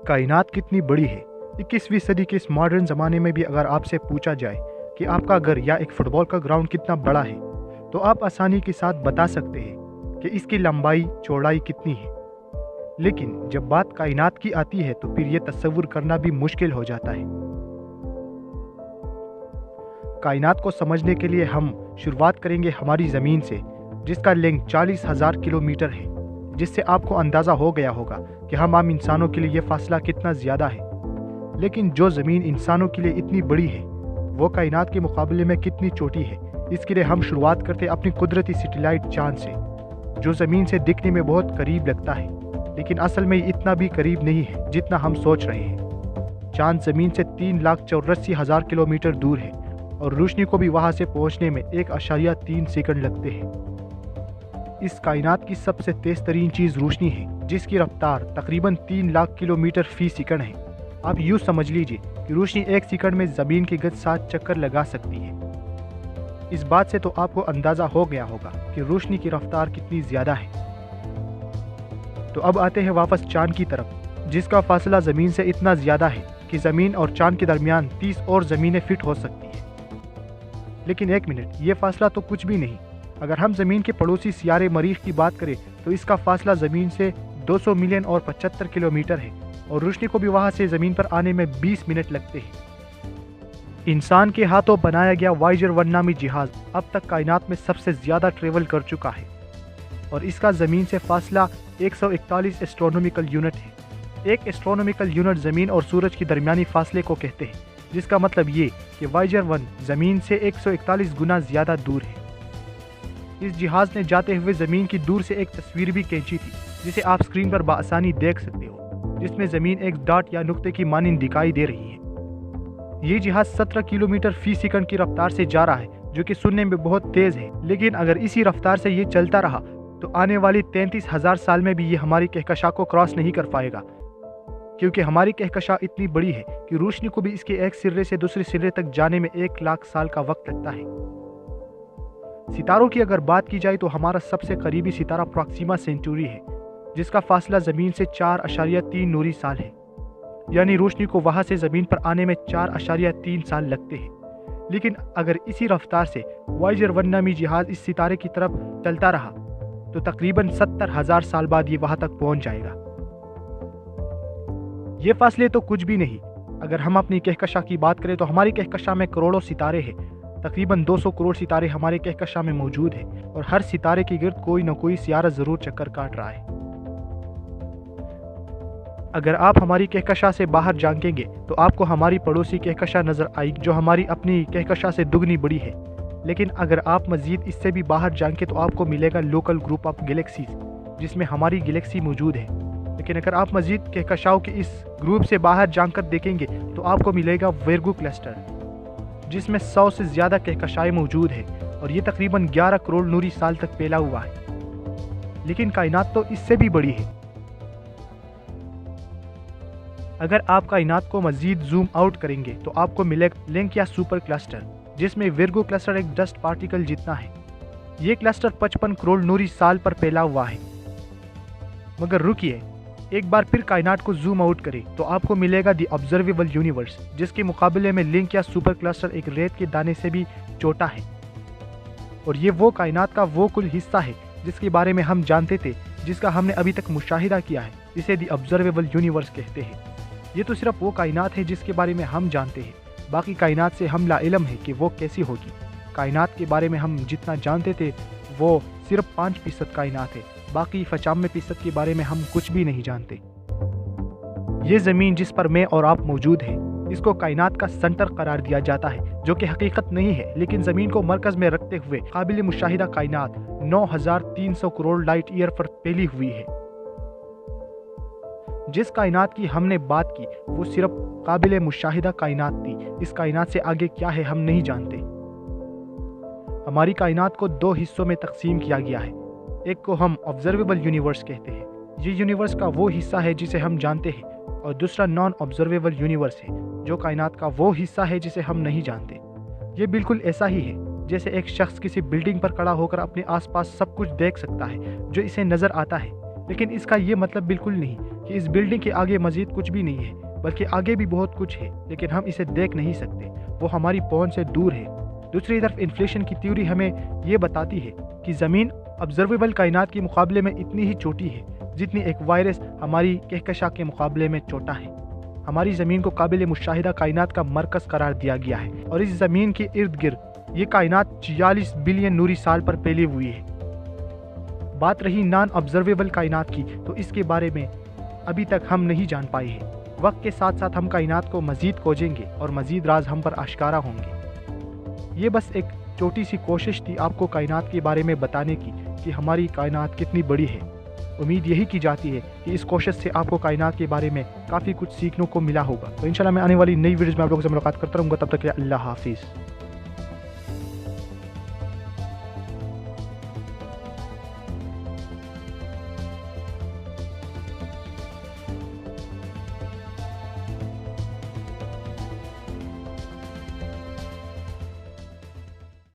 کائنات کتنی بڑی ہے؟ 21ویں صدی کے اس ماڈرن زمانے میں بھی اگر آپ سے پوچھا جائے کہ آپ کا گھر یا ایک فٹ بال کا گراؤنڈ کتنا بڑا ہے تو آپ آسانی کے ساتھ بتا سکتے ہیں کہ اس کی لمبائی چوڑائی کتنی ہے۔ لیکن جب بات کائنات کی آتی ہے تو پھر یہ تصور کرنا بھی مشکل ہو جاتا ہے۔ کائنات کو سمجھنے کے لیے ہم شروعات کریں گے ہماری زمین سے، جس کا لینگ 40,000 کلومیٹر ہے، جس سے آپ کو اندازہ ہو گیا ہوگا کہ ہم عام انسانوں کے لیے یہ فاصلہ کتنا زیادہ ہے۔ لیکن جو زمین انسانوں کے لیے اتنی بڑی ہے وہ کائنات کے مقابلے میں کتنی چھوٹی ہے۔ اس کے لیے ہم شروعات کرتے اپنی قدرتی سیٹلائٹ چاند سے، جو زمین سے دکھنے میں بہت قریب لگتا ہے لیکن اصل میں اتنا بھی قریب نہیں ہے جتنا ہم سوچ رہے ہیں۔ چاند زمین سے 3,84,000 کلومیٹر دور ہے اور روشنی کو بھی وہاں سے پہنچنے میں 1.3 سیکنڈ لگتے ہیں۔ اس کائنات کی سب سے تیز ترین چیز روشنی ہے، جس کی رفتار تقریباً 3 لاکھ کلومیٹر فی سیکنڈ ہے۔ آپ یوں سمجھ لیجئے کہ روشنی 1 سیکنڈ میں زمین کی گرد 7 چکر لگا سکتی ہے۔ اس بات سے تو آپ کو اندازہ ہو گیا ہوگا کہ روشنی کی رفتار کتنی زیادہ ہے۔ تو اب آتے ہیں واپس چاند کی طرف، جس کا فاصلہ زمین سے اتنا زیادہ ہے کہ زمین اور چاند کے درمیان 30 اور زمینیں فٹ ہو سکتی ہیں۔ لیکن ایک منٹ، یہ فاصلہ تو کچھ بھی نہیں۔ اگر ہم زمین کے پڑوسی سیارے مریخ کی بات کریں تو اس کا فاصلہ زمین سے 200 ملین اور 75 کلومیٹر ہے اور روشنی کو بھی وہاں سے زمین پر آنے میں 20 منٹ لگتے ہیں۔ انسان کے ہاتھوں بنایا گیا وائجر 1 نامی جہاز اب تک کائنات میں سب سے زیادہ ٹریول کر چکا ہے اور اس کا زمین سے فاصلہ 141 ایسٹرونومیکل یونٹ ہے۔ ایک ایسٹرونومیکل یونٹ زمین اور سورج کے درمیانی فاصلے کو کہتے ہیں، جس کا مطلب یہ کہ وائجر 1 زمین سے 141 گنا زیادہ دور ہے۔ اس جہاز نے جاتے ہوئے زمین کی دور سے ایک تصویر بھی کھینچی تھی، جسے آپ اسکرین پر بآسانی دیکھ سکتے ہو، جس میں زمین ایک ڈاٹ یا نقطے کی مانند دکھائی دے رہی ہے۔ یہ جہاز 17 کلومیٹر فی سیکنڈ کی رفتار سے جا رہا ہے، جو کہ سننے میں بہت تیز ہے، لیکن اگر اسی رفتار سے یہ چلتا رہا تو آنے والی 33,000 سال میں بھی یہ ہماری کہکشاں کو کراس نہیں کر پائے گا، کیونکہ ہماری کہکشاں اتنی بڑی ہے کہ روشنی کو بھی اس کے ایک سرے سے دوسرے سرے تک جانے میں 1 لاکھ سال کا وقت لگتا ہے۔ ستاروں کی اگر بات کی جائے تو ہمارا سب سے قریبی ستارہ پراکسیما سینٹوری ہے، جس کا فاصلہ زمین سے 4.3 نوری سال ہے، یعنی روشنی کو وہاں سے زمین پر آنے میں 4.3 سال لگتے ہیں۔ لیکن اگر اسی رفتار سے وائجر 1 نامی جہاز اس ستارے کی طرف چلتا رہا تو تقریباً 70,000 سال بعد یہ وہاں تک پہنچ جائے گا۔ یہ فاصلے تو کچھ بھی نہیں۔ اگر ہم اپنی کہکشاں کی بات کریں تو ہماری کہکشاں میں کروڑوں ستارے ہیں، تقریباً 200 کروڑ ستارے ہمارے کہکشاں میں موجود ہیں اور ہر ستارے کے گرد کوئی نہ کوئی سیارہ ضرور چکر کاٹ رہا ہے۔ اگر آپ ہماری کہکشاں سے باہر جھانکیں گے تو آپ کو ہماری پڑوسی کہکشاں نظر آئے گی، جو ہماری اپنی کہکشاں سے دگنی بڑی ہے۔ لیکن اگر آپ مزید اس سے بھی باہر جھانکیں تو آپ کو ملے گا لوکل گروپ آف گلیکسیز، جس میں ہماری گلیکسی موجود ہے۔ لیکن اگر آپ مزید کہکشاؤں کے اس گروپ سے باہر جھانک کر دیکھیں گے تو آپ کو ملے گا ویرگو کلسٹر، جس میں 100 سے زیادہ کہکشائیں موجود ہیں اور یہ تقریباً 11 کروڑ نوری سال تک پھیلا ہوا ہے۔ لیکن کائنات تو اس سے بھی بڑی ہے۔ اگر آپ کائنات کو مزید زوم آؤٹ کریں گے تو آپ کو ملے گا لنک یا سپر کلسٹر، جس میں ویرگو کلسٹر ایک ڈسٹ پارٹیکل جتنا ہے۔ یہ کلسٹر 55 کروڑ نوری سال پر پھیلا ہوا ہے۔ مگر رکیے، ایک بار پھر کائنات کو زوم آؤٹ کریں تو آپ کو ملے گا دی آبزرویبل یونیورس، جس کے مقابلے میں لنک یا سپر کلسٹر ایک ریت کے دانے سے بھی چھوٹا ہے، اور یہ وہ کائنات کا وہ کل حصہ ہے جس کے بارے میں ہم جانتے تھے، جس کا ہم نے ابھی تک مشاہدہ کیا ہے، اسے دی آبزرویبل یونیورس کہتے ہیں۔ یہ تو صرف وہ کائنات ہے جس کے بارے میں ہم جانتے ہیں، باقی کائنات سے ہم لا علم ہے کہ وہ کیسی ہوگی۔ کائنات کے بارے میں ہم جتنا جانتے تھے وہ صرف 5% کائنات ہے، باقی 95% کے بارے میں ہم کچھ بھی نہیں جانتے۔ یہ زمین جس پر میں اور آپ موجود ہیں، اس کو کائنات کا سنٹر قرار دیا جاتا ہے، جو کہ حقیقت نہیں ہے، لیکن زمین کو مرکز میں رکھتے ہوئے قابل مشاہدہ کائنات 9,300 کروڑ لائٹ ایئر پر پھیلی ہوئی ہے۔ جس کائنات کی ہم نے بات کی وہ صرف قابل مشاہدہ کائنات تھی، اس کائنات سے آگے کیا ہے ہم نہیں جانتے۔ ہماری کائنات کو 2 حصوں میں تقسیم کیا گیا ہے، ایک کو ہم آبزرویبل یونیورس کہتے ہیں، یہ یونیورس کا وہ حصہ ہے جسے ہم جانتے ہیں، اور دوسرا نان آبزرویبل یونیورس ہے، جو کائنات کا وہ حصہ ہے جسے ہم نہیں جانتے۔ یہ بالکل ایسا ہی ہے جیسے ایک شخص کسی بلڈنگ پر کھڑا ہو کر اپنے آس پاس سب کچھ دیکھ سکتا ہے جو اسے نظر آتا ہے، لیکن اس کا یہ مطلب بالکل نہیں کہ اس بلڈنگ کے آگے مزید کچھ بھی نہیں ہے، بلکہ آگے بھی بہت کچھ ہے، لیکن ہم اسے دیکھ نہیں سکتے، وہ ہماری پہنچ سے دور ہے۔ دوسری طرف انفلیشن کی تھیوری ہمیں یہ بتاتی ہے کہ زمین آبزرویبل کائنات کے مقابلے میں اتنی ہی چھوٹی ہے جتنی ایک وائرس ہماری کہکشاں کے مقابلے میں چھوٹا ہے۔ ہماری زمین کو قابل مشاہدہ کائنات کا مرکز قرار دیا گیا ہے، اور اس زمین کے ارد گرد یہ کائنات 46 بلین نوری سال پر پھیلی ہوئی ہے۔ بات رہی نان آبزرویبل کائنات کی، تو اس کے بارے میں ابھی تک ہم نہیں جان پائے ہیں۔ وقت کے ساتھ ساتھ ہم کائنات کو مزید کھوجیں گے اور مزید راز ہم پر آشکارا ہوں گے۔ یہ بس ایک چھوٹی سی کوشش تھی آپ کو کائنات کے بارے میں بتانے کی کہ ہماری کائنات کتنی بڑی ہے۔ امید یہی کی جاتی ہے کہ اس کوشش سے آپ کو کائنات کے بارے میں کافی کچھ سیکھنے کو ملا ہوگا۔ تو انشاءاللہ میں آنے والی نئی ویڈیوز میں آپ لوگوں سے ملاقات کرتا رہوں گا، تب تک کے لیے اللہ حافظ۔